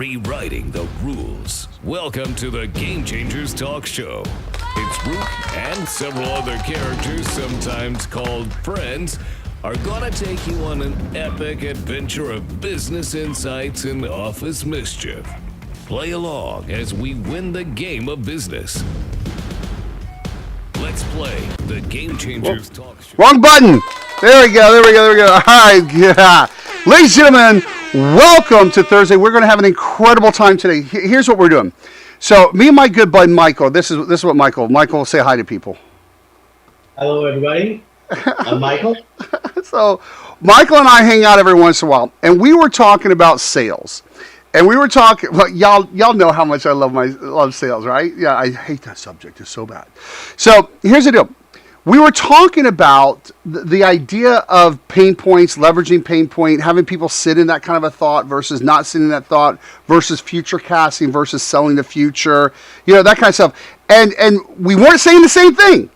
Rewriting the rules. Welcome to the Game Changers Talk Show. It's RUKE and several other characters, sometimes called friends, are gonna take you on an epic adventure of business insights and office mischief. Play along as we win the game of business. Let's play the Game Changers Talk Show. Wrong button. There we go. All right. Yeah. Ladies and gentlemen, welcome to Thursday. We're going to have an incredible time today. Here's what we're doing. So, me and my good bud Michael. This is what Michael, say hi to people. Hello, everybody. I'm Michael. So, Michael and I hang out every once in a while, and we were talking about sales. And we were talking, well, y'all know how much I love sales, right? Yeah, I hate that subject. It's so bad. So here's the deal. We were talking about the idea of pain points, leveraging pain point, having people sit in that kind of a thought versus not sitting in that thought, versus future casting versus selling the future, that kind of stuff. And we weren't saying the same thing.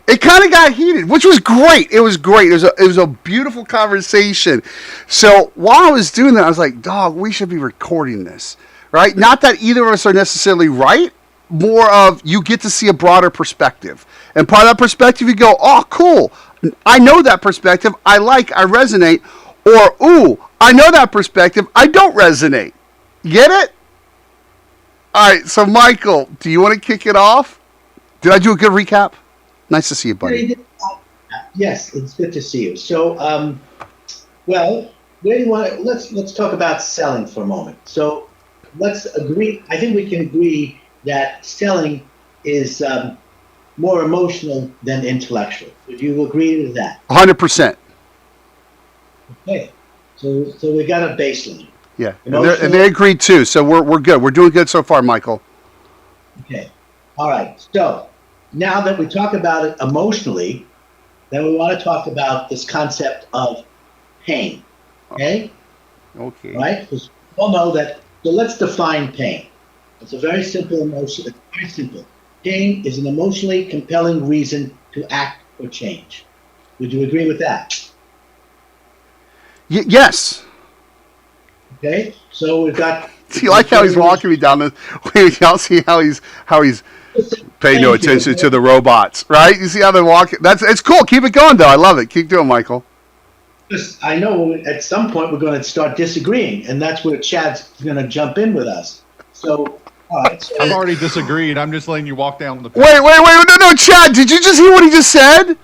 It kind of got heated, which was great. It was great. It was a beautiful conversation. So while I was doing that, I was like, dog, we should be recording this, right? Not that either of us are necessarily right, more of you get to see a broader perspective. And part of that perspective, you go, oh, cool. I know that perspective. I resonate. Or, ooh, I know that perspective. I don't resonate. Get it? All right. So, Michael, do you want to kick it off? Did I do a good recap? Nice to see you, buddy. Yes, it's good to see you. So, well, where do you want to, let's talk about selling for a moment. So, let's agree. I think we can agree that selling is more emotional than intellectual. Would you agree with that? 100%. Okay. So we got a baseline. Yeah, and they agreed too. So we're good. We're doing good so far, Michael. Okay. All right. So now that we talk about it emotionally, then we want to talk about this concept of pain. Okay? Okay. Right? Because we all know that. So let's define pain. It's a very simple emotion. It's very simple. Pain is an emotionally compelling reason to act or change. Would you agree with that? Yes. Okay. So we've got. See, like how he's walking me down this. Y'all see how he's paying no attention to the robots, right? You see how they're walking. It's cool. Keep it going, though. I love it. Keep doing, Michael. I know at some point we're going to start disagreeing, and that's where Chad's going to jump in with us. So, all right. So, I've already disagreed. I'm just letting you walk down the path. Wait, no, Chad, did you just hear what he just said?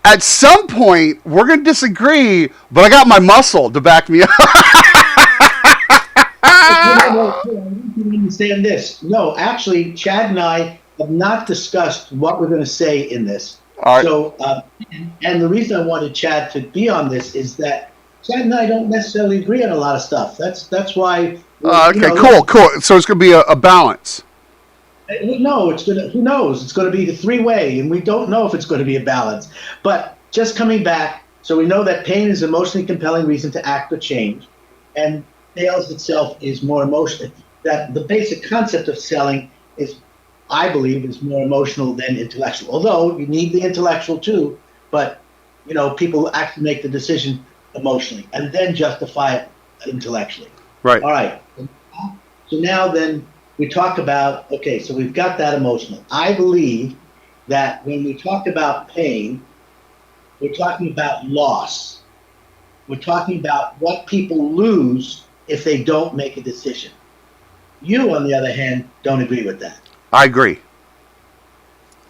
At some point, we're going to disagree, but I got my muscle to back me up. Understand this. No, actually, Chad and I have not discussed what we're going to say in this. All right. So, and the reason I wanted Chad to be on this is that Chad and I don't necessarily agree on a lot of stuff. That's why. Okay, cool. So it's going to be a balance. No, who knows? It's going to be the three-way, and we don't know if it's going to be a balance. But just coming back, so we know that pain is an emotionally compelling reason to act or change, and sales itself is more emotional. That the basic concept of selling is, I believe, is more emotional than intellectual. Although you need the intellectual too, but people actually make the decision emotionally and then justify it intellectually. Right. All right. So now then we talk about, okay, so we've got that emotional. I believe that when we talk about pain, we're talking about loss. We're talking about what people lose if they don't make a decision. You, on the other hand, don't agree with that. I agree.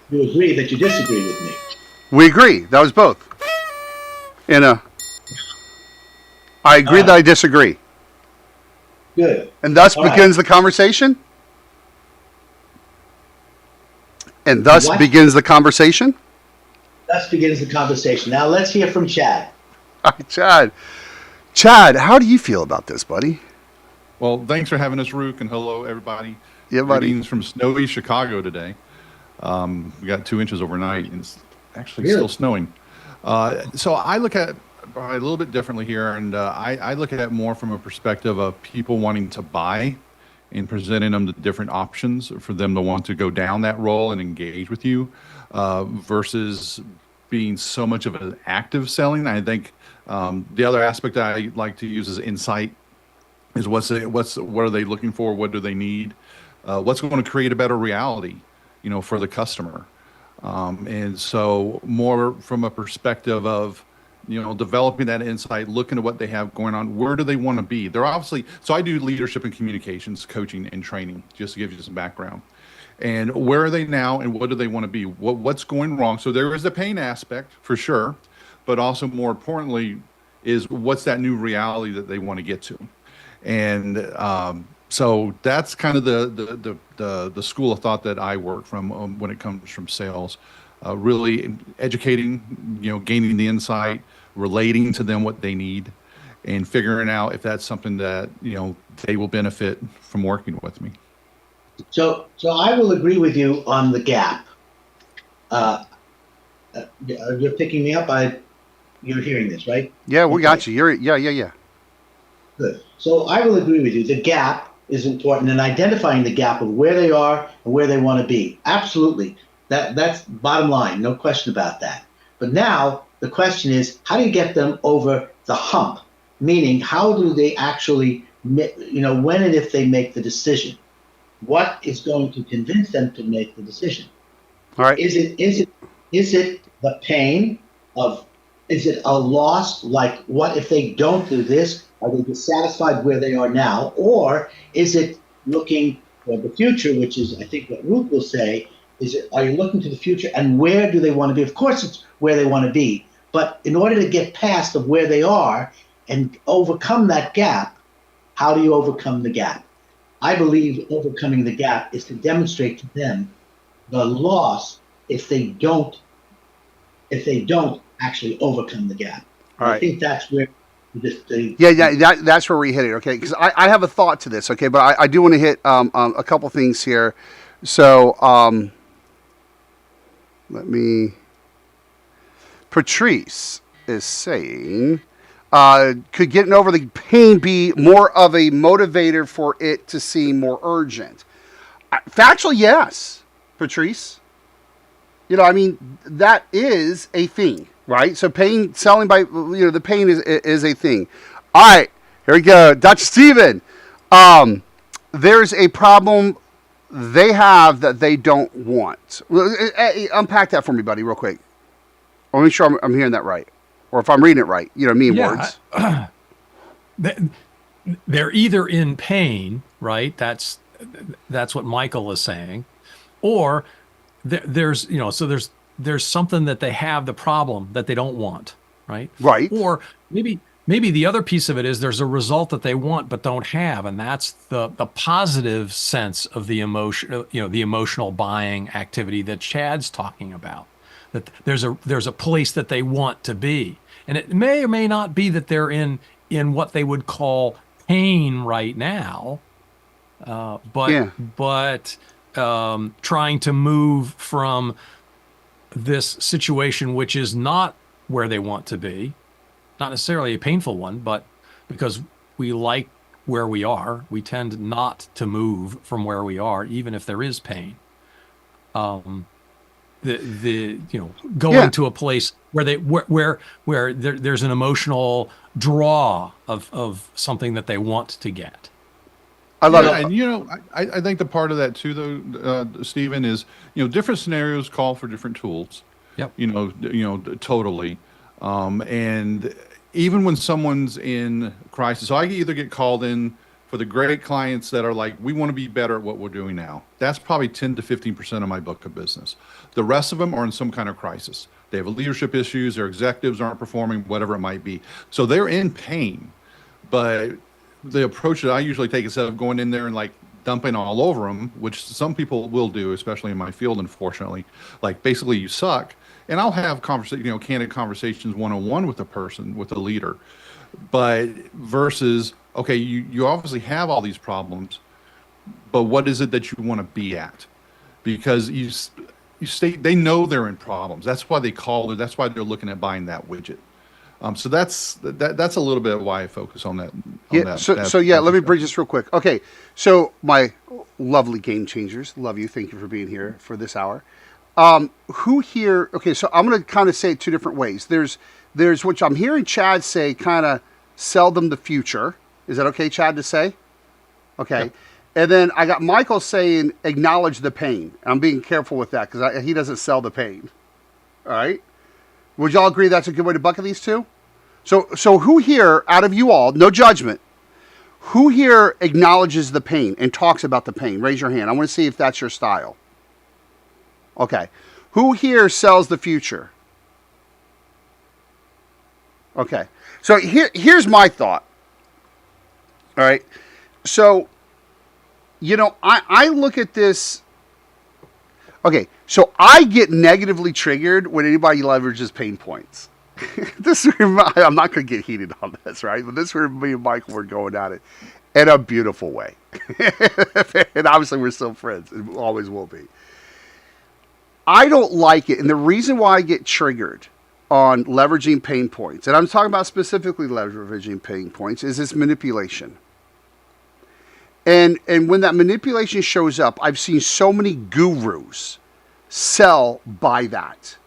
You agree that you disagree with me. We agree. That was both. I agree that I disagree. Good. And thus begins the conversation? And thus begins the conversation? Thus begins the conversation. Now let's hear from Chad. All right, Chad. Chad, how do you feel about this, buddy? Well, thanks for having us, RUKE, and hello, everybody. Yeah, buddy. Greetings from snowy Chicago today. We got 2 inches overnight, and it's actually Really? still snowing. So I look at it a little bit differently here, and I look at it more from a perspective of people wanting to buy and presenting them the different options for them to want to go down that role and engage with you versus being so much of an active selling. I think the other aspect I like to use is insight is what are they looking for? What do they need? What's going to create a better reality, for the customer? And so more from a perspective of, developing that insight, looking at what they have going on, where do they want to be? They're obviously, so I do leadership and communications, coaching and training, just to give you some background. And where are they now and what do they want to be? What's going wrong? So there is the pain aspect for sure, but also more importantly is what's that new reality that they want to get to? And so that's kind of the school of thought that I work from when it comes from sales, really educating, gaining the insight, relating to them what they need, and figuring out if that's something that they will benefit from working with me. So I will agree with you on the gap. You're picking me up. You're hearing this, right? Yeah, we got you. Yeah. Good. So I will agree with you. The gap is important in identifying the gap of where they are and where they want to be. Absolutely. That's bottom line. No question about that. But now the question is, how do you get them over the hump? Meaning, how do they actually, when and if they make the decision? What is going to convince them to make the decision? All right. Is it the pain of, is it a loss? Like, what if they don't do this? Are they dissatisfied where they are now? Or is it looking for the future, which is, I think, what RUKE will say, are you looking to the future and where do they want to be? Of course, it's where they want to be. But in order to get past of where they are and overcome that gap, how do you overcome the gap? I believe overcoming the gap is to demonstrate to them the loss if they don't actually overcome the gap. All right. I think that's where that's where we hit it. Okay, because I have a thought to this. Okay, but I do want to hit a couple things here. So Patrice is saying, could getting over the pain be more of a motivator for it to seem more urgent? Factually, yes, Patrice. That is a thing, right? So pain, selling by, the pain is a thing. All right, here we go. Dr. Steven, there's a problem they have that they don't want. Unpack that for me, buddy, real quick. I want to make sure I'm hearing that right. Or if I'm reading it right, words. They're either in pain, right? That's what Michael is saying, or there's something that they have, the problem that they don't want, right? Right. Or maybe the other piece of it is there's a result that they want but don't have, and that's the positive sense of the emotion, the emotional buying activity that Chad's talking about. That there's a place that they want to be. And it may or may not be that they're in what they would call pain right now, but trying to move from this situation, which is not where they want to be, not necessarily a painful one, but because we like where we are, we tend not to move from where we are, even if there is pain. Going to a place where there's an emotional draw of something that they want to get. I love it. And I think the part of that too, though, Stephen, is different scenarios call for different tools. Yep. Totally. And even when someone's in crisis, so I either get called in for the great clients that are like, we want to be better at what we're doing now. That's probably 10 to 15% of my book of business. The rest of them are in some kind of crisis. They have leadership issues, their executives aren't performing, whatever it might be. So they're in pain. But the approach that I usually take, instead of going in there and like dumping all over them, which some people will do, especially in my field, unfortunately, like basically you suck. And I'll have candid conversations one-on-one with a person, with a leader. But versus, okay, you obviously have all these problems, but what is it that you want to be at? Because they know they're in problems. That's why they call it. That's why they're looking at buying that widget. So that's a little bit of why I focus on that. Let me bridge this real quick. Okay, so my lovely game changers, love you. Thank you for being here for this hour. Who here? Okay, so I'm going to kind of say it two different ways. There's which I'm hearing Chad say, kind of sell them the future, Is that okay, Chad, to say? Okay. And then I got Michael saying acknowledge the pain. I'm being careful with that because he doesn't sell the pain. All right. Would y'all agree that's a good way to bucket these two? So who here, out of you all, no judgment, who here acknowledges the pain and talks about the pain? Raise your hand. I want to see if that's your style. Okay. Who here sells the future? Okay. So here's my thought. All right. So, I look at this. Okay. So I get negatively triggered when anybody leverages pain points. I'm not going to get heated on this, right? But this is where me and Michael were going at it in a beautiful way. And obviously we're still friends and always will be. I don't like it. And the reason why I get triggered on leveraging pain points, and I'm talking about specifically leveraging pain points, is this manipulation. And when that manipulation shows up, I've seen so many gurus sell by that.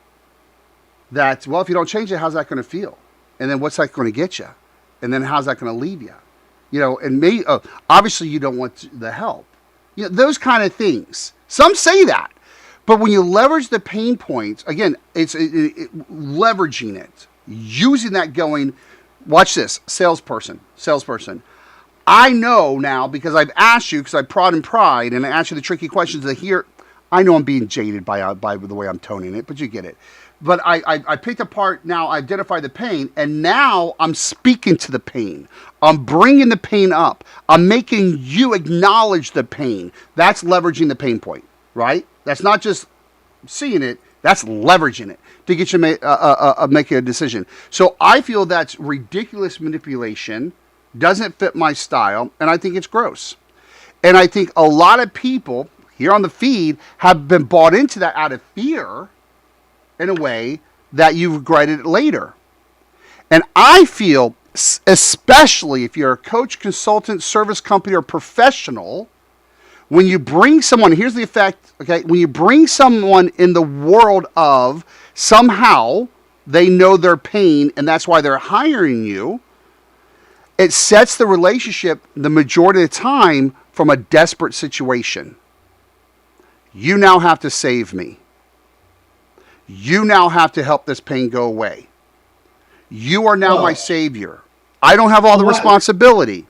That, well, if you don't change it, how's that going to feel? And then what's that going to get you? And then how's that going to leave you? And obviously you don't want the help. Those kind of things. Some say that. But when you leverage the pain points, again, it's leveraging it. Using that going, watch this, salesperson. I know now because I've asked you, because I prod and pride, and I asked you the tricky questions to hear. I know I'm being jaded by the way I'm toning it, but you get it. But I picked apart now, I identify the pain, and now I'm speaking to the pain. I'm bringing the pain up. I'm making you acknowledge the pain. That's leveraging the pain point, right? That's not just seeing it, that's leveraging it to get you make a decision. So I feel that's ridiculous manipulation, doesn't fit my style, and I think it's gross. And I think a lot of people here on the feed have been bought into that out of fear in a way that you regretted it later. And I feel, especially if you're a coach, consultant, service company, or professional, when you bring someone, here's the effect, okay? When you bring someone in the world of somehow they know their pain and that's why they're hiring you, it sets the relationship the majority of the time from a desperate situation. You now have to save me. You now have to help this pain go away. You are now my savior. I don't have all the responsibility.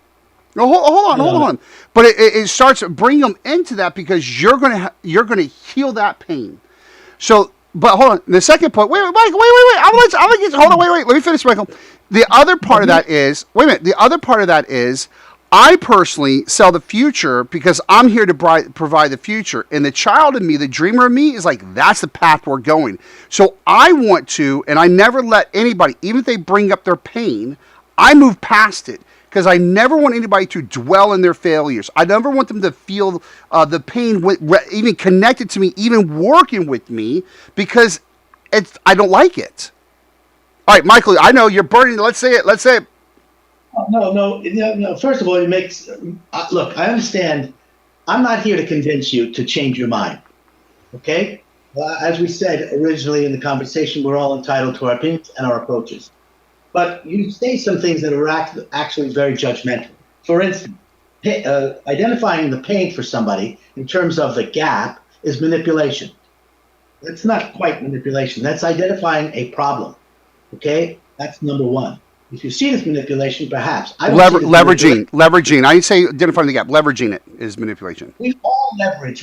No, hold on. But it starts bringing them into that because you're gonna heal that pain. So, but hold on. The second point. Wait. I'm gonna get. Hold on. Wait. Let me finish, Michael. The other part of that is. Wait a minute. The other part of that is. I personally sell the future because I'm here to provide the future. And the child in me, the dreamer in me, is like, that's the path we're going. So I want to, and I never let anybody, even if they bring up their pain, I move past it. Because I never want anybody to dwell in their failures. I never want them to feel the pain, even connected to me, even working with me, because I don't like it. All right, Michael, I know you're burning. Let's say it. No. First of all, it makes look. I understand. I'm not here to convince you to change your mind. Okay? As we said originally in the conversation, we're all entitled to our opinions and our approaches. But you say some things that are actually very judgmental. For instance, identifying the pain for somebody in terms of the gap is manipulation. That's not quite manipulation. That's identifying a problem. Okay? That's number one. If you see it as manipulation, perhaps. Leveraging. I say identifying the gap. Leveraging it is manipulation. We all leverage.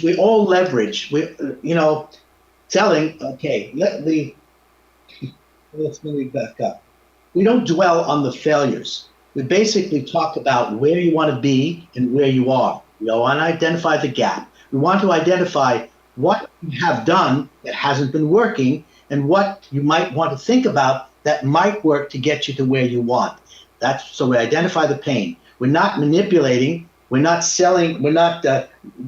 Selling. Okay, let's really back up. We don't dwell on the failures. We basically talk about where you want to be and where you are. We want to identify the gap. We want to identify what you have done that hasn't been working and what you might want to think about that might work to get you to where you want. So we identify the pain. We're not manipulating. We're not selling. We're not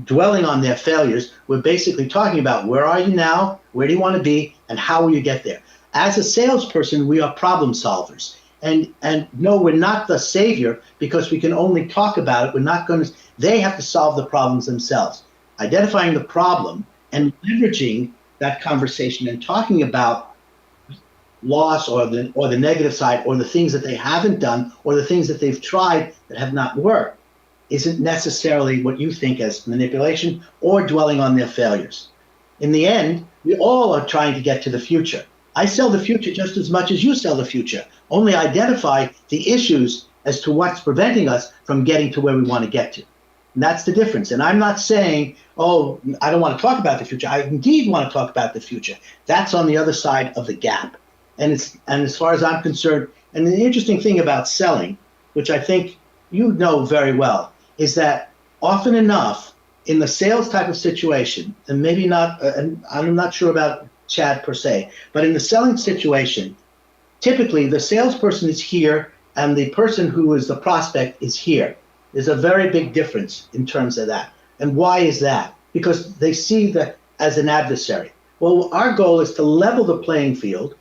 dwelling on their failures. We're basically talking about where are you now, where do you want to be, and how will you get there. As a salesperson, we are problem solvers. And no, we're not the savior because we can only talk about it. We're not going to. They have to solve the problems themselves. Identifying the problem and leveraging that conversation and talking about loss or the negative side or the things that they haven't done or the things that they've tried that have not worked isn't necessarily what you think as manipulation or dwelling on their failures. In the end, we all are trying to get to the future. I sell the future just as much as you sell the future, only identify the issues as to what's preventing us from getting to where we want to get to. And that's the difference. And I'm not saying, oh, I don't want to talk about the future. I indeed want to talk about the future. That's on the other side of the gap. And as far as I'm concerned, and the interesting thing about selling, which I think you know very well, is that often enough in the sales type of situation, and maybe not, and I'm not sure about Chad per se, but in the selling situation, typically the salesperson is here and the person who is the prospect is here. There's a very big difference in terms of that. And why is that? Because they see that as an adversary. Well, our goal is to level the playing field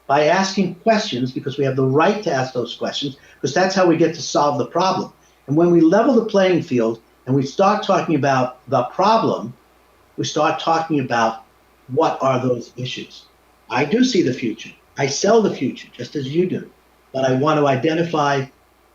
by asking questions, because we have the right to ask those questions, because that's how we get to solve the problem. And when we level the playing field and we start talking about the problem, we start talking about what are those issues. I do see the future. I sell the future, just as you do. But I want to identify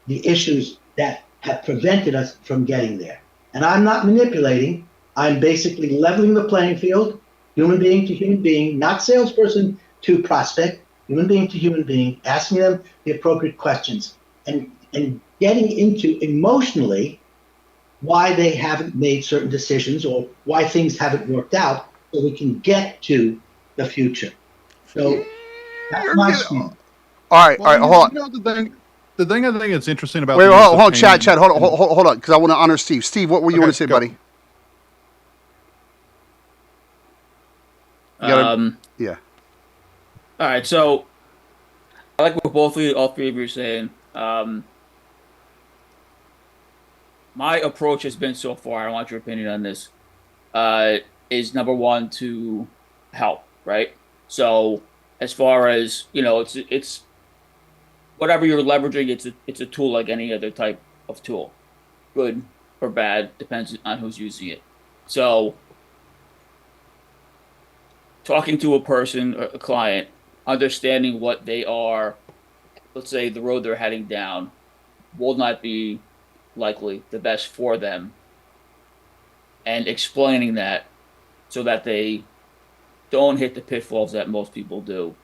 the issues that have prevented us from getting there. And I'm not manipulating. I'm basically leveling the playing field, human being to human being, not salesperson to prospect, human being to human being, asking them the appropriate questions and getting into emotionally why they haven't made certain decisions or why things haven't worked out so we can get to the future. So that's my speech. All right, hold on. You know, the thing I think is interesting about Wait, hold on, Chad, hold on, because I want to honor Steve. Steve, what were you want to say, buddy? Yeah. All right, so I like what all three of you are saying. My approach has been so far, I want your opinion on this, is number one, to help, right? So as far as, you know, it's whatever you're leveraging, it's a tool like any other type of tool. Good or bad, depends on who's using it. So talking to a person or a client, understanding what they are, let's say the road they're heading down, will not be likely the best for them, and explaining that so that they don't hit the pitfalls that most people do.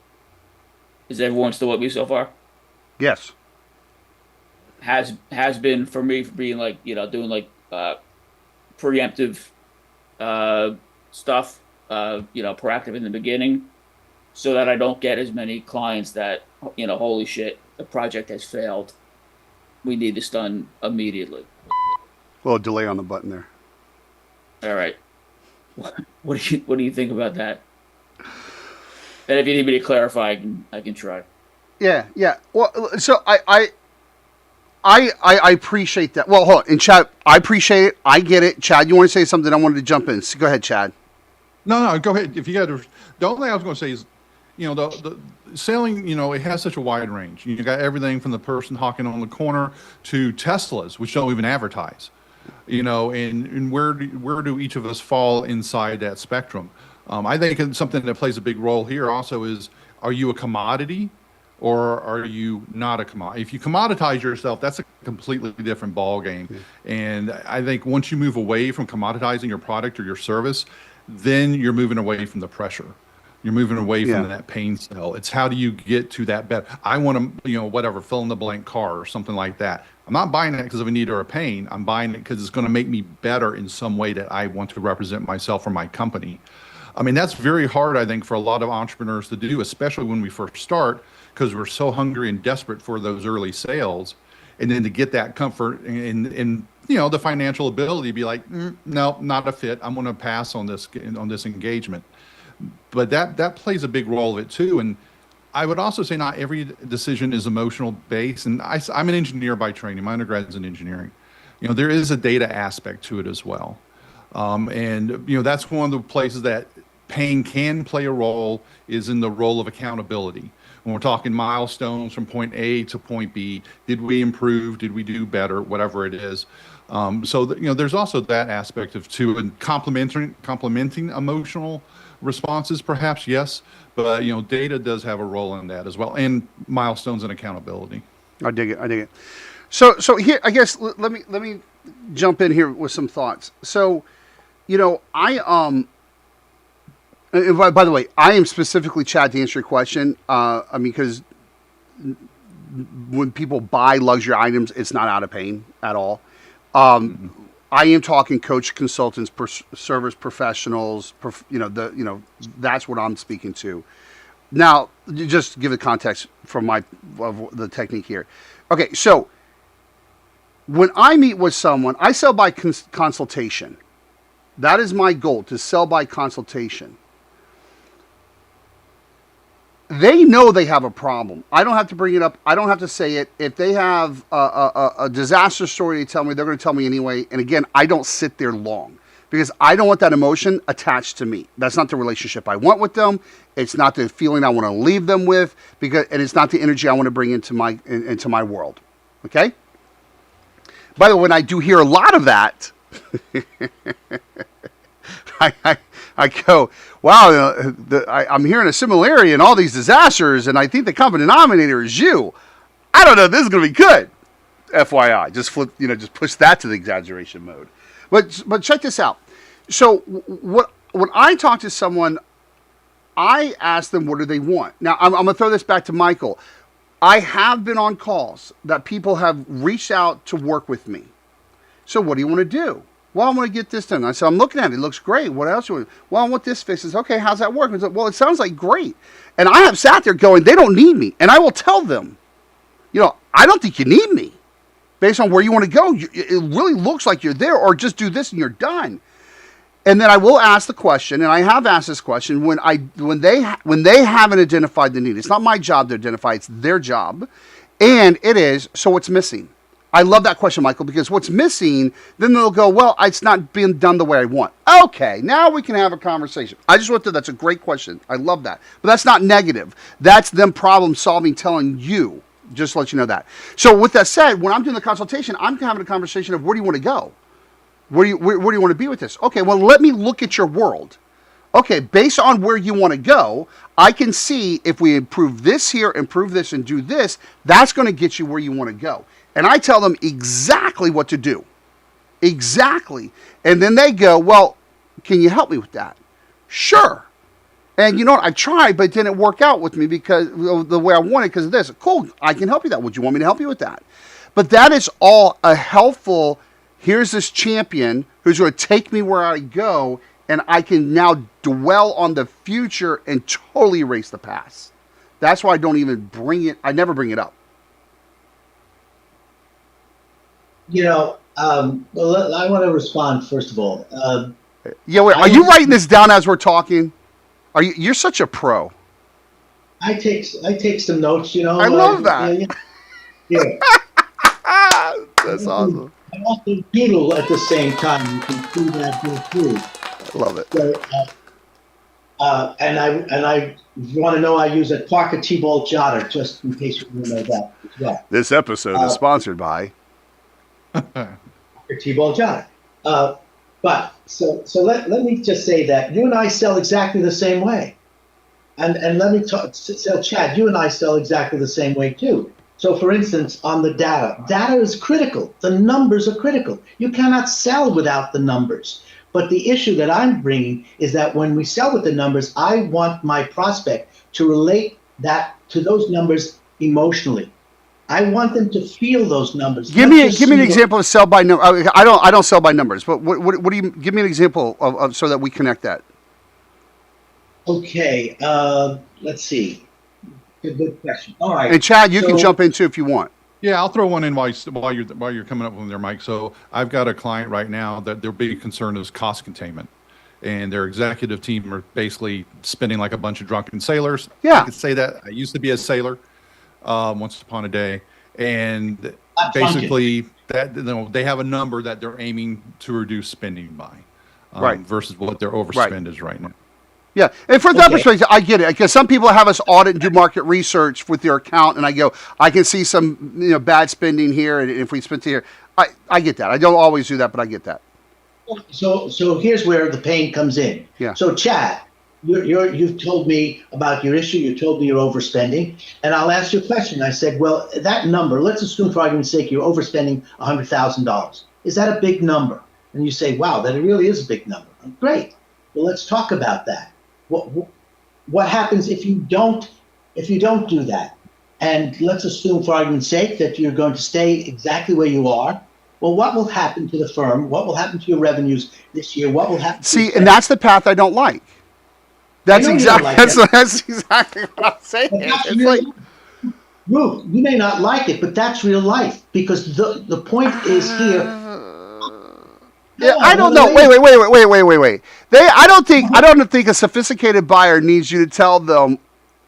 Is everyone still with me so far? Yes. Has been for me, for being like, you know, doing like preemptive stuff, you know, proactive in the beginning, so that I don't get as many clients that, you know, holy shit, the project has failed, we need this done immediately. A little delay on the button there. All right. What do you think about that? And if you need me to clarify, I can try. Yeah. Well, so I appreciate that. Well, hold on. And Chad, I appreciate it. I get it. Chad, you want to say something? I wanted to jump in. So go ahead, Chad. No, go ahead. If you got to, the only thing I was going to say is, you know, the selling, you know, it has such a wide range. You got everything from the person hawking on the corner to Teslas, which don't even advertise. You know, and where do each of us fall inside that spectrum? I think something that plays a big role here also is, are you a commodity or are you not a commodity? If you commoditize yourself, that's a completely different ball game. Mm-hmm. And I think once you move away from commoditizing your product or your service, then you're moving away from the pressure. You're moving away from that pain cell. It's how do you get to that better? I want to, you know, whatever, fill in the blank car or something like that. I'm not buying it because of a need or a pain. I'm buying it because it's going to make me better in some way that I want to represent myself or my company. I mean, that's very hard, I think, for a lot of entrepreneurs to do, especially when we first start, because we're so hungry and desperate for those early sales. And then to get that comfort and you know, the financial ability to be like, no, not a fit. I'm going to pass on this engagement. But that plays a big role of it too. And I would also say not every decision is emotional based. And I'm an engineer by training. My undergrad's in engineering. You know, there is a data aspect to it as well. And, you know, that's one of the places that pain can play a role, is in the role of accountability. When we're talking milestones from point A to point B, did we improve? Did we do better? Whatever it is. There's also that aspect of too, and complementing emotional responses, perhaps, yes, but data does have a role in that as well, and milestones and accountability. I dig it. I dig it. So here, I guess let me jump in here with some thoughts. So, I and by the way, I am specifically, Chad, to answer your question. Because when people buy luxury items, it's not out of pain at all. I am talking coach, consultants, service professionals. That's what I'm speaking to. Now, just to give the context from of the technique here. Okay, so when I meet with someone, I sell by consultation. That is my goal, to sell by consultation. They know they have a problem. I don't have to bring it up. I don't have to say it. If they have a disaster story to tell me, they're going to tell me anyway. And again, I don't sit there long because I don't want that emotion attached to me. That's not the relationship I want with them. It's not the feeling I want to leave them with, and it's not the energy I want to bring into my world. Okay? By the way, when I do hear a lot of that, I go, wow, I'm hearing a similarity in all these disasters, and I think the common denominator is you. I don't know if this is going to be good. FYI, just push that to the exaggeration mode. But check this out. So when I talk to someone, I ask them, what do they want? Now, I'm going to throw this back to Michael. I have been on calls that people have reached out to work with me. So what do you want to do? Well, I want to get this done. I said, I'm looking at it. It looks great. What else? Well, I want this fixed. It's okay. How's that work? I said, well, it sounds like great. And I have sat there going, they don't need me. And I will tell them, I don't think you need me. Based on where you want to go, it really looks like you're there, or just do this and you're done. And then I will ask the question, and I have asked this question when they haven't identified the need. It's not my job to identify; it's their job, and it is. So what's missing? I love that question, Michael, because what's missing? Then they'll go, well, it's not being done the way I want. Okay, now we can have a conversation. I just went through. That's a great question. I love that, but that's not negative. That's them problem solving, telling you. Just to let you know that. So with that said, when I'm doing the consultation, I'm having a conversation of where do you want to go? Where do you want to be with this? Okay, well, let me look at your world. Okay, based on where you want to go, I can see if we improve this here, improve this, and do this, that's going to get you where you want to go. And I tell them exactly what to do. Exactly. And then they go, well, can you help me with that? Sure. And you know what? I tried, but it didn't work out with me because the way I wanted because of this. Cool, I can help you with that. Would you want me to help you with that? But that is all a helpful, here's this champion who's going to take me where I go, and I can now dwell on the future and totally erase the past. That's why I don't even bring it. I never bring it up. Well, I want to respond first of all. Wait, are you writing this down as we're talking? You're such a pro. I take some notes. I love that. Yeah. That's awesome. I also doodle at the same time. You can see that too. I love it. So, and I want to know I use a Parker T-ball jotter just in case you want to know that as well. This episode is sponsored by Parker T-ball jotter. But so let me just say that you and I sell exactly the same way, and let me tell Chad, you and I sell exactly the same way too. So for instance, on the data is critical. The numbers are critical. You cannot sell without the numbers. But the issue that I'm bringing is that when we sell with the numbers, I want my prospect to relate that to those numbers emotionally. I want them to feel those numbers. Give me an example of sell by number. I don't sell by numbers, but what do you give me an example of so that we connect that? Okay, let's see. Good question. All right. And Chad, you can jump in too if you want. Yeah, I'll throw one in while you're coming up with their mic. So I've got a client right now that their big concern is cost containment, and their executive team are basically spending like a bunch of drunken sailors. Yeah, I could say that. I used to be a sailor. Once upon a day, and basically that they have a number that they're aiming to reduce spending by, right, versus what their overspend is right now. Yeah, and from that perspective, I get it because some people have us audit and do market research with their account, and I go, I can see some bad spending here, and if we spend here, I get that. I don't always do that, but I get that. So here's where the pain comes in. Yeah. So Chad, you've told me about your issue. You told me you're overspending, and I'll ask you a question. I said, well, that number. Let's assume, for argument's sake, you're overspending $100,000. Is that a big number? And you say, wow, that it really is a big number. Great. Well, let's talk about that. What happens if you don't do that? And let's assume, for argument's sake, that you're going to stay exactly where you are. Well, what will happen to the firm? What will happen to your revenues this year? What will happen? See, and that's the path I don't like. That's exactly that's exactly what I'm saying. It's like, Ruke, you may not like it, but that's real life, because the point is here. Yeah, I don't know. Wait. I don't think a sophisticated buyer needs you to tell them.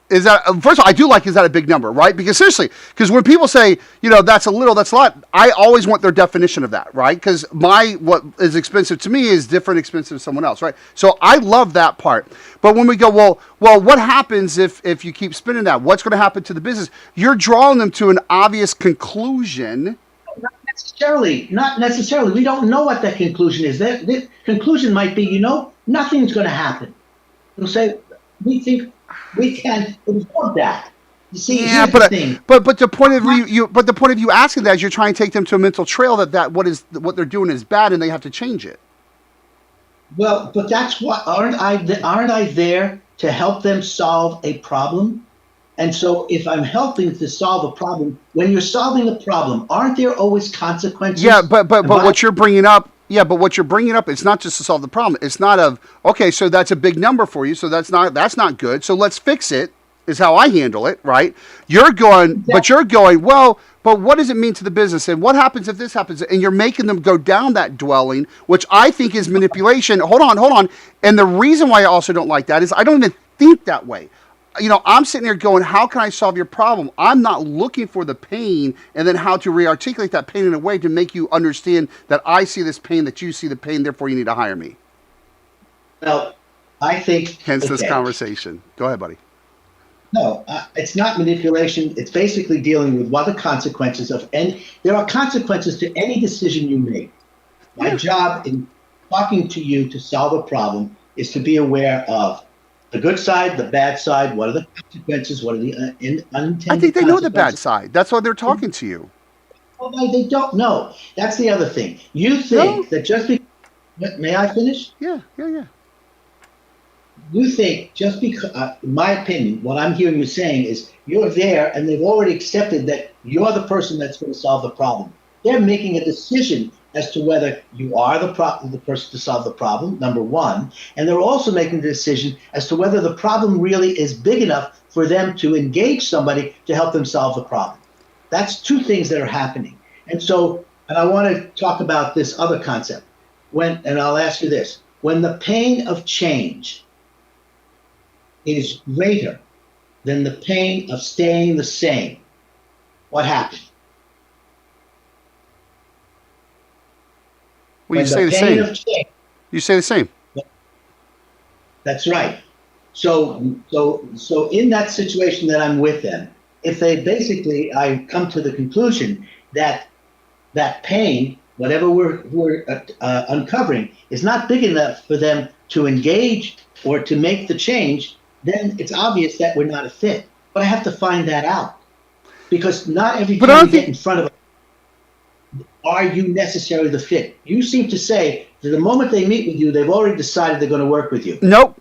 Is that, first of all, I do like, is that a big number, right? Because seriously, because when people say, that's a little, that's a lot, I always want their definition of that, right? Because what is expensive to me is different expensive to someone else, right? So I love that part. But when we go, well, what happens if you keep spending that? What's going to happen to the business? You're drawing them to an obvious conclusion. Not necessarily. We don't know what that conclusion is. The conclusion might be, nothing's going to happen. We'll say, we think we can afford that. You see, yeah, but the point of you asking that is you're trying to take them to a mental trail that what they're doing is bad and they have to change it. Well, but that's what aren't I there to help them solve a problem? And so if I'm helping to solve a problem, when you're solving a problem, aren't there always consequences? Yeah, but what you're bringing up, it's not just to solve the problem. It's not okay, so that's a big number for you, so that's not good. So let's fix it, is how I handle it, right? You're going, well, but what does it mean to the business? And what happens if this happens? And you're making them go down that dwelling, which I think is manipulation. Hold on. And the reason why I also don't like that is I don't even think that way. I'm sitting here going, how can I solve your problem? I'm not looking for the pain and then how to re-articulate that pain in a way to make you understand that I see this pain, that you see the pain, therefore you need to hire me. Well, I think... Hence this conversation. Go ahead, buddy. No, it's not manipulation. It's basically dealing with what the consequences of... And there are consequences to any decision you make. My job in talking to you to solve a problem is to be aware of the good side, the bad side. What are the consequences? What are the unintended? I think they know the bad side. That's why they're talking to you. Well, they don't know. That's the other thing. You think that just because... May I finish? Yeah. You think just because, in my opinion, what I'm hearing you saying is you're there and they've already accepted that you're the person that's going to solve the problem. They're making a decision as to whether you are the person to solve the problem, number one, and they're also making the decision as to whether the problem really is big enough for them to engage somebody to help them solve the problem. That's two things that are happening. And I want to talk about this other concept. And I'll ask you this, when the pain of change is greater than the pain of staying the same, what happens? Well, you say the same. You say the same. That's right. So in that situation that I'm with them, if I come to the conclusion that pain, whatever we're uncovering, is not big enough for them to engage or to make the change, then it's obvious that we're not a fit. But I have to find that out, because not every time you get in front of are you necessarily the fit? You seem to say that the moment they meet with you, they've already decided they're going to work with you. Nope.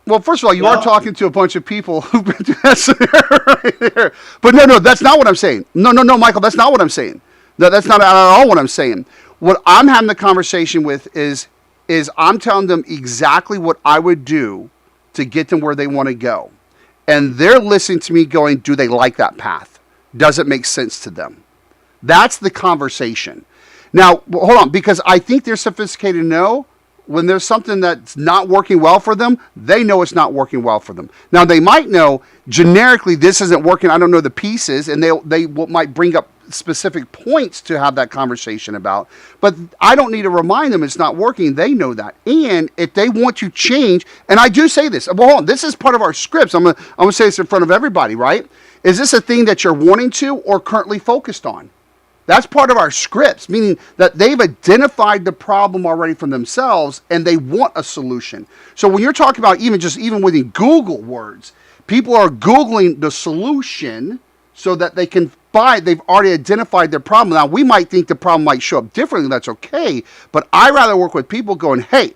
Well, first of all, you are talking to a bunch of people who've been through that scenario right there. But no, that's not what I'm saying. No, Michael, that's not what I'm saying. No, that's not at all what I'm saying. What I'm having the conversation with is I'm telling them exactly what I would do to get them where they want to go. And they're listening to me going, do they like that path? Does it make sense to them? That's the conversation. Now, hold on, because I think they're sophisticated to know when there's something that's not working well for them, they know it's not working well for them. Now, they might know generically this isn't working, I don't know the pieces, and they might bring up specific points to have that conversation about. But I don't need to remind them it's not working. They know that. And if they want to change, and I do say this, well, hold on, this is part of our scripts. I'm gonna say this in front of everybody, right? Is this a thing that you're wanting to or currently focused on? That's part of our scripts, meaning that they've identified the problem already from themselves and they want a solution. So when you're talking about even within Google words, people are Googling the solution so that they can buy. They've already identified their problem. Now, we might think the problem might show up differently. That's okay. But I rather work with people going, hey,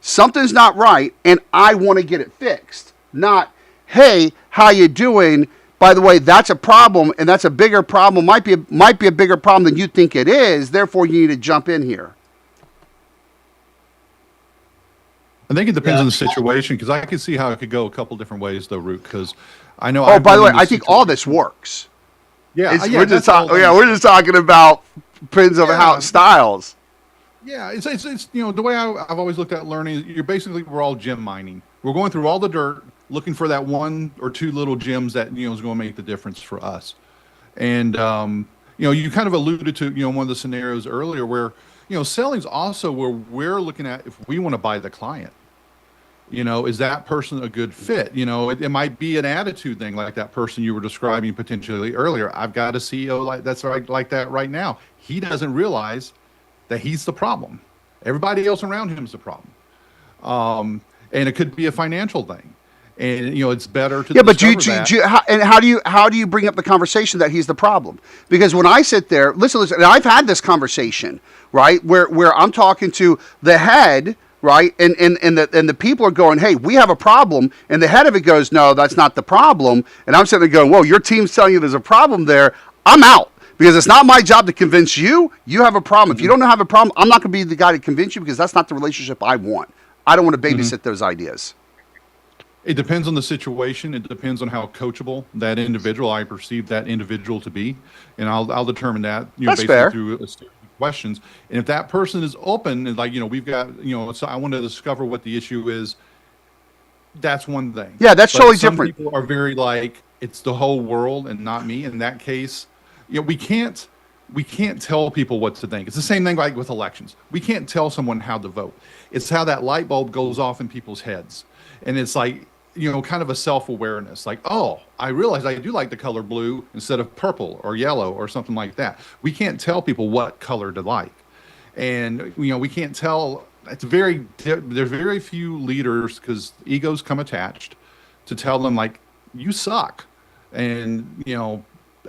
something's not right and I want to get it fixed. Not, hey, how you doing? By the way, that's a problem, and that's a bigger problem. Might be a bigger problem than you think it is. Therefore, you need to jump in here. I think it depends on the situation, because I can see how it could go a couple different ways, though, RUKE. Because I know. Oh, by the way, I think all this works. Yeah, we're just talking about depends on how it styles. Yeah, it's the way I've always looked at learning. We're all gem mining. We're going through all the dirt, looking for that one or two little gems that is going to make the difference for us. And you kind of alluded to one of the scenarios earlier where selling's also where we're looking at if we want to buy the client. Is that person a good fit? It might be an attitude thing, like that person you were describing potentially earlier. I've got a CEO like that right now. He doesn't realize that he's the problem. Everybody else around him is the problem. And it could be a financial thing. And it's better to how do you bring up the conversation that he's the problem? Because when I sit there, listen, and I've had this conversation, right, where I'm talking to the head, right, and the people are going, hey, we have a problem, and the head of it goes, no, that's not the problem, and I'm sitting there going, whoa, your team's telling you there's a problem there. I'm out. Because it's not my job to convince you. You have a problem. If you don't have a problem, I'm not going to be the guy to convince you because that's not the relationship I want. I don't want to babysit those ideas. It depends on the situation. It depends on how coachable that individual, I perceive that individual to be. And I'll determine that, that's basically fair. through a series of questions. And if that person is open and we've got, so I want to discover what the issue is, that's one thing. Yeah, that's totally some different. People are very it's the whole world and not me. In that case, we can't tell people what to think. It's the same thing like with elections. We can't tell someone how to vote. It's how that light bulb goes off in people's heads. And it's kind of a self-awareness. Oh, I realize I do like the color blue instead of purple or yellow or something like that. We can't tell people what color to like. And, we can't tell. There's very few leaders, because egos come attached, to tell them, you suck. And,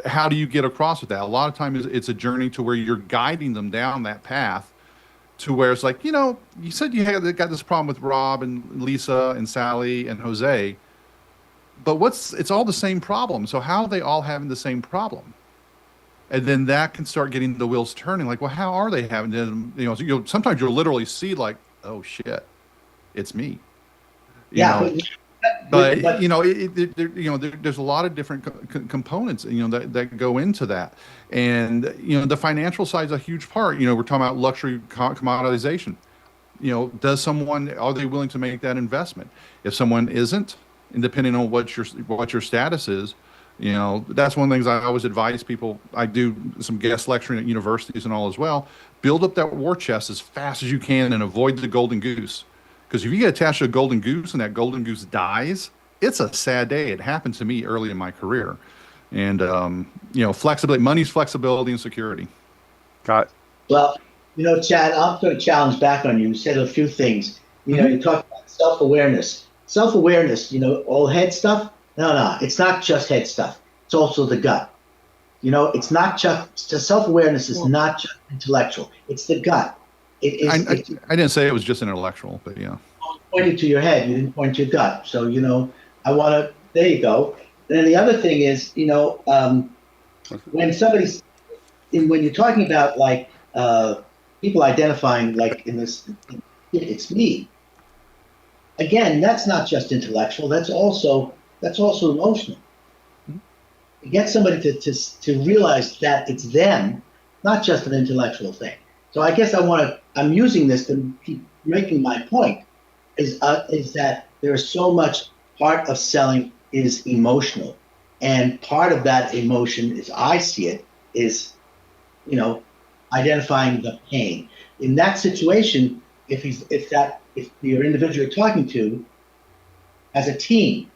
how do you get across with that? A lot of times it's a journey to where you're guiding them down that path to where it's you said you got this problem with Rob and Lisa and Sally and Jose, but it's all the same problem. So how are they all having the same problem? And then that can start getting the wheels turning. Well, how are they having them? Sometimes you'll literally see oh shit, it's me. But there's a lot of different components that go into that, and the financial side is a huge part. We're talking about luxury commoditization. Are they willing to make that investment? If someone isn't, and depending on what your status is, that's one of the things I always advise people. I do some guest lecturing at universities and all as well. Build up that war chest as fast as you can and avoid the golden goose. Because if you get attached to a golden goose and that golden goose dies, it's a sad day. It happened to me early in my career. And, flexibility, money's flexibility and security. Got it. Well, Chad, I'm going to challenge back on you. You said a few things. You talked about self-awareness. Self-awareness, all head stuff. No, it's not just head stuff. It's also the gut. It's not just self-awareness is not just intellectual. It's the gut. I didn't say it was just intellectual, but yeah. You pointed to your head. You didn't point to your gut. So, I want to, there you go. And then the other thing is, when you're talking about people identifying in this, it's me. Again, that's not just intellectual. That's also emotional. To get somebody to realize that it's them, not just an intellectual thing. So I guess I'm using this to keep making my point is that there is so much part of selling is emotional. And part of that emotion, as I see it, is, identifying the pain. In that situation, if your individual you're talking to has a team,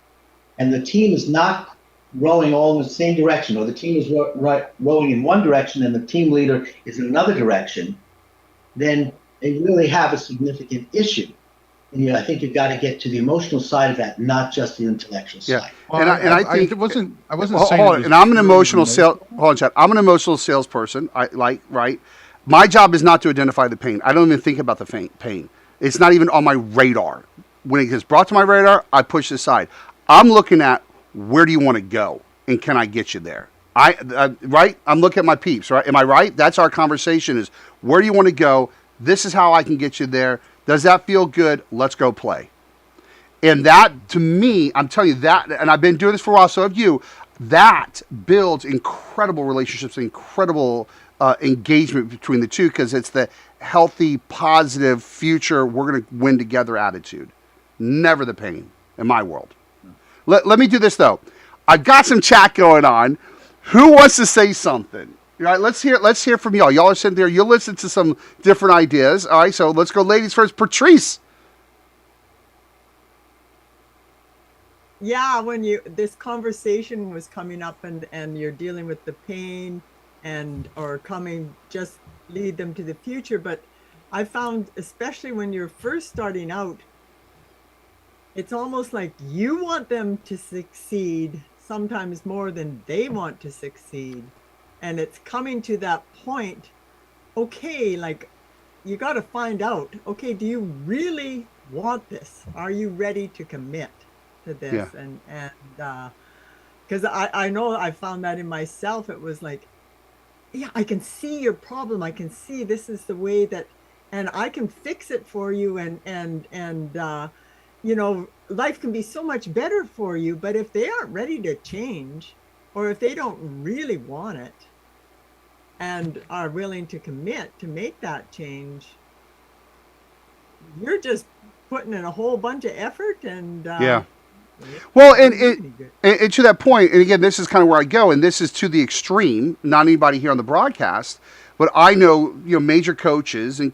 and the team is not rowing all in the same direction, or the team is rowing in one direction and the team leader is in another direction, then they really have a significant issue. And I think you've got to get to the emotional side of that, not just the intellectual side. Well, I think I wasn't hold saying on, it was and I'm an purely emotional sales. Hold on, Chad. I'm an emotional salesperson. Right. My job is not to identify the pain. I don't even think about the pain. It's not even on my radar. When it gets brought to my radar, I push it aside. I'm looking at where do you want to go, and can I get you there? Right. I'm looking at my peeps. Right. Am I right? That's our conversation. Is where do you want to go? This is how I can get you there. Does that feel good? Let's go play. And that, to me, I'm telling you that, and I've been doing this for a while, so have you, that builds incredible relationships, incredible engagement between the two, because it's the healthy, positive future, we're going to win together attitude. Never the pain in my world. Let me do this, though. I've got some chat going on. Who wants to say something? All right, let's hear from y'all. Y'all are sitting there. You'll listen to some different ideas. All right, so let's go ladies first. Patrice. Yeah, when this conversation was coming up and you're dealing with the pain or coming, just lead them to the future. But I found, especially when you're first starting out, it's almost like you want them to succeed sometimes more than they want to succeed. And it's coming to that point, okay, like you got to find out, okay, do you really want this? Are you ready to commit to this? Yeah. And because I know I found that in myself. It was like, yeah, I can see your problem. I can see this is the way that, and I can fix it for you. And life can be so much better for you. But if they aren't ready to change, or if they don't really want it and are willing to commit to make that change, you're just putting in a whole bunch of effort and Yeah. Well, and to that point, and again, this is kind of where I go, and this is to the extreme. Not anybody here on the broadcast, but I know major coaches and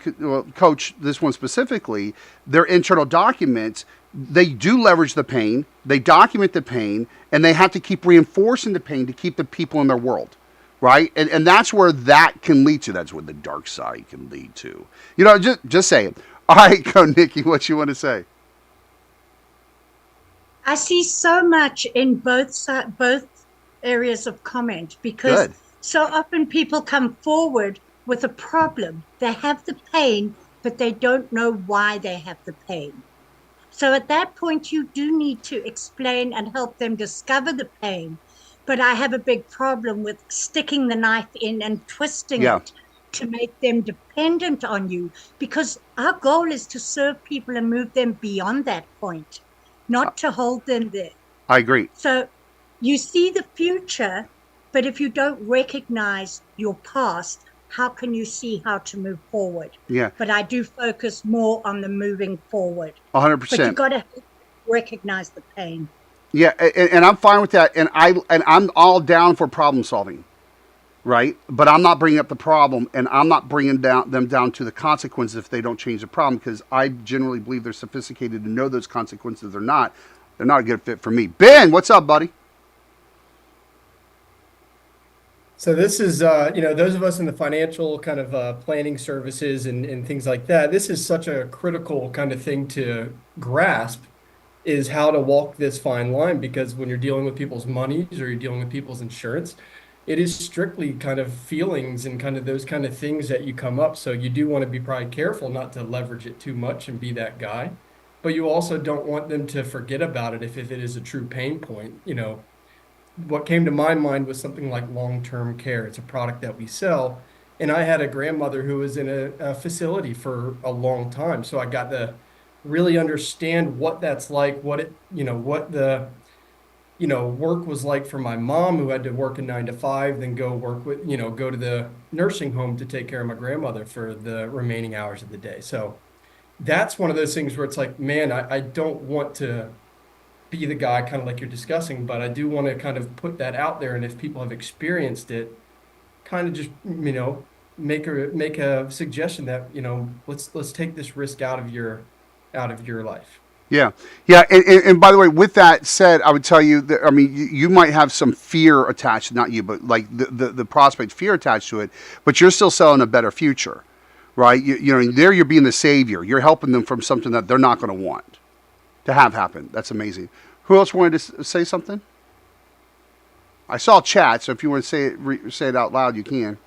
coach this one specifically. Their internal documents, they do leverage the pain, they document the pain, and they have to keep reinforcing the pain to keep the people in their world, right? And that's where that can lead to. That's where the dark side can lead to. Just saying. All right, go, Nikki. What you want to say? I see so much in both areas of comment, because so often people come forward with a problem. They have the pain, but they don't know why they have the pain. So at that point, you do need to explain and help them discover the pain. But I have a big problem with sticking the knife in and twisting it to make them dependent on you, because our goal is to serve people and move them beyond that point, not to hold them there. I agree. So you see the future, but if you don't recognize your past, how can you see how to move forward? Yeah. But I do focus more on the moving forward. 100%. But you got to recognize the pain. Yeah, and I'm fine with that, and I'm all down for problem solving, right? But I'm not bringing up the problem, and I'm not bringing them down to the consequences if they don't change the problem, because I generally believe they're sophisticated to know those consequences or not. They're not a good fit for me. Ben, what's up, buddy? So this is, those of us in the financial kind of planning services and things like that, this is such a critical kind of thing to grasp, is how to walk this fine line, because when you're dealing with people's monies or you're dealing with people's insurance, it is strictly kind of feelings and kind of those kind of things that you come up. So you do want to be probably careful not to leverage it too much and be that guy, but you also don't want them to forget about it if it is a true pain point. What came to my mind was something like long-term care. It's a product that we sell. And I had a grandmother who was in a facility for a long time. So I got to really understand what that's like, what the work was like for my mom, who had to work a 9 to 5, then go to the nursing home to take care of my grandmother for the remaining hours of the day. So that's one of those things where it's like, man, I don't want to be the guy kind of like you're discussing, but I do want to kind of put that out there. And if people have experienced it, kind of just, make a suggestion that, let's take this risk out of your life. Yeah, yeah, and by the way, with that said, I would tell you that, I mean, you might have some fear attached, not you, but like the prospect fear attached to it, but you're still selling a better future, right? You know, there you're being the savior. You're helping them from something that they're not going to want to have happen. That's amazing. Who else wanted to say something? I saw chat, so if you want to say it out loud, you can.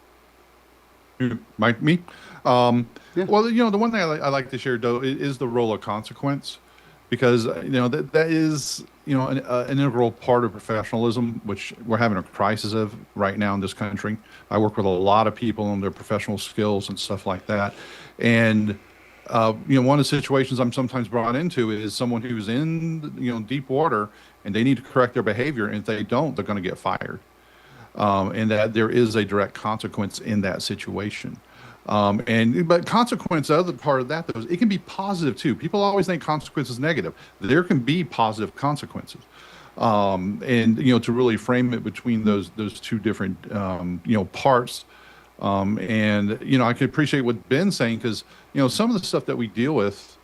Me? Yeah. Well, you know, the one thing I like to share, though, is the role of consequence, because you know that is, you know, an integral part of professionalism, which we're having a crisis of right now in this country. I work with a lot of people on their professional skills and stuff like that, and you know, one of the situations I'm sometimes brought into is someone who's in, you know, deep water and they need to correct their behavior, and if they don't, they're going to get fired. And that there is a direct consequence in that situation. But consequence, the other part of that, though, is it can be positive too. People always think consequence is negative. There can be positive consequences. And you know, to really frame it between those two different you know, parts. And you know, I can appreciate what Ben's saying, because you know, some of the stuff that we deal with,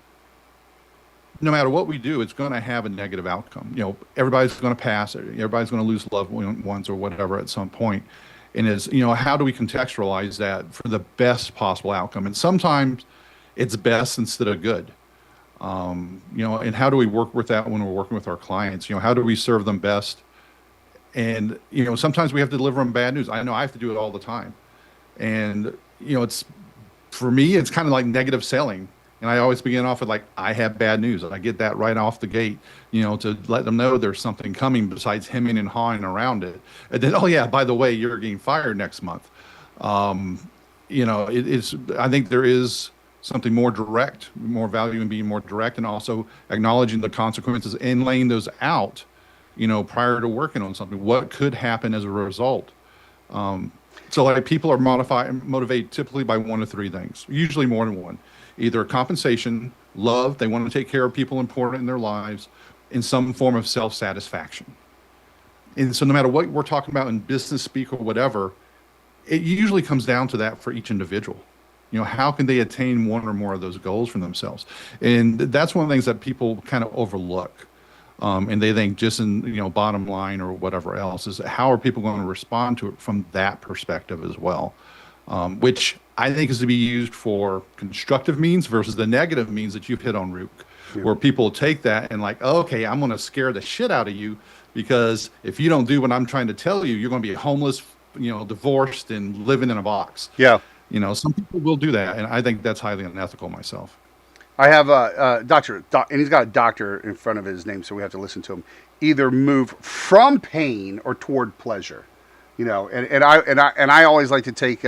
no matter what we do, it's going to have a negative outcome. You know, everybody's going to pass. Everybody's going to lose loved ones or whatever at some point. And it's, you know, how do we contextualize that for the best possible outcome? And sometimes it's best instead of good. You know, and how do we work with that when we're working with our clients? You know, how do we serve them best? And, you know, sometimes we have to deliver them bad news. I know I have to do it all the time. And, you know, it's, for me, it's kind of like negative selling. And I always begin off with, like, I have bad news. And I get that right off the gate, you know, to let them know there's something coming besides hemming and hawing around it. And then, oh, yeah, by the way, you're getting fired next month. You know, I think there is something more direct, more value in being more direct, and also acknowledging the consequences and laying those out, you know, prior to working on something. What could happen as a result? So, like, people are motivated typically by one of three things, usually more than one. Either compensation, love, they want to take care of people important in their lives, in some form of self-satisfaction. And so no matter what we're talking about in business speak or whatever, it usually comes down to that for each individual. You know, how can they attain one or more of those goals for themselves? And that's one of the things that people kind of overlook. And they think just in, you know, bottom line or whatever else, is how are people going to respond to it from that perspective as well? Which I think is to be used for constructive means versus the negative means that you've hit on, RUKE, where people take that and like, oh, okay, I'm going to scare the shit out of you, because if you don't do what I'm trying to tell you, you're going to be homeless, you know, divorced and living in a box. Yeah. You know, some people will do that, and I think that's highly unethical myself. I have a doctor, and he's got a doctor in front of his name, so we have to listen to him. Either move from pain or toward pleasure. You know, and I always like to take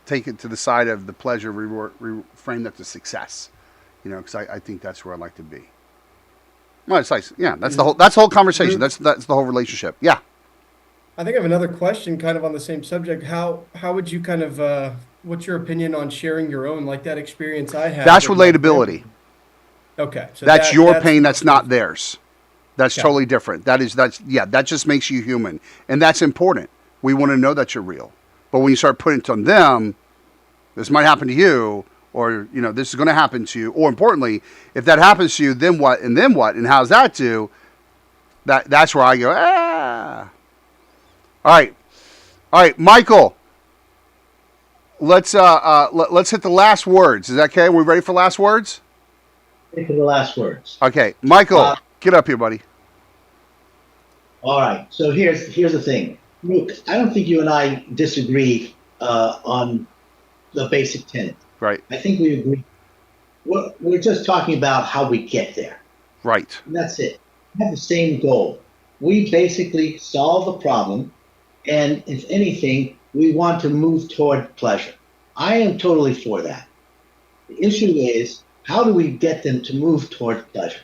take it to the side of the pleasure, reframe that to success. You know, because I think that's where I like to be. Well, it's nice. Yeah, that's the whole conversation. That's the whole relationship. Yeah. I think I have another question, kind of on the same subject. How would you kind of what's your opinion on sharing your own, like that experience I had? That's relatability. Okay, so that's your pain. That's not theirs. That's Got totally different. That just makes you human, and that's important. We want to know that you're real. But when you start putting it on them, this might happen to you, or, you know, this is going to happen to you. Or importantly, if that happens to you, then what? And then what? And how's that do? That's where I go, ah. All right, Michael. Let's hit the last words. Is that okay? Are we ready for last words? Ready for the last words. Okay, Michael, get up here, buddy. All right. So here's the thing. Look, I don't think you and I disagree on the basic tenet. Right. I think we agree. We're just talking about how we get there. Right. And that's it. We have the same goal. We basically solve the problem, and if anything, we want to move toward pleasure. I am totally for that. The issue is, how do we get them to move toward pleasure?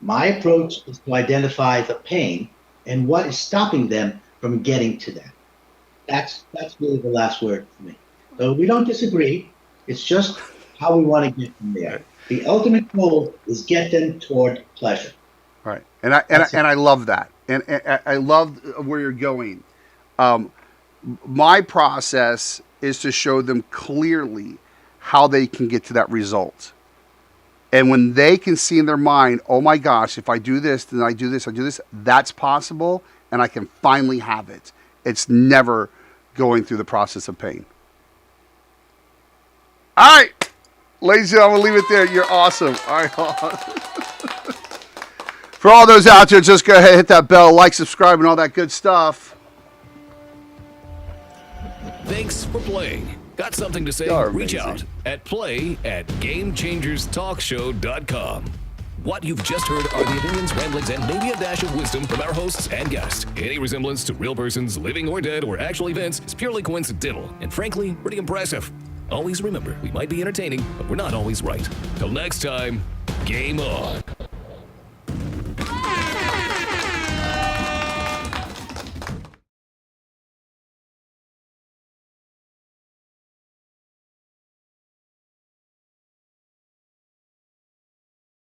My approach is to identify the pain and what is stopping them from getting to that. That's really the last word for me. So we don't disagree. It's just how we want to get them there. The ultimate goal is get them toward pleasure. Right. And I love that. And I love where you're going. My process is to show them clearly how they can get to that result. And when they can see in their mind, oh my gosh, if I do this, then I do this, that's possible, and I can finally have it. It's never going through the process of pain. All right, ladies and gentlemen, we'll leave it there. You're awesome. All right. For all those out there, just go ahead, hit that bell, like, subscribe, and all that good stuff. Thanks for playing. Got something to say? You're Reach amazing. out at play@GameChangersTalkShow.com. What you've just heard are the opinions, ramblings, and maybe a dash of wisdom from our hosts and guests. Any resemblance to real persons, living or dead, or actual events is purely coincidental and frankly pretty impressive. Always remember, we might be entertaining, but we're not always right. Till next time, game on.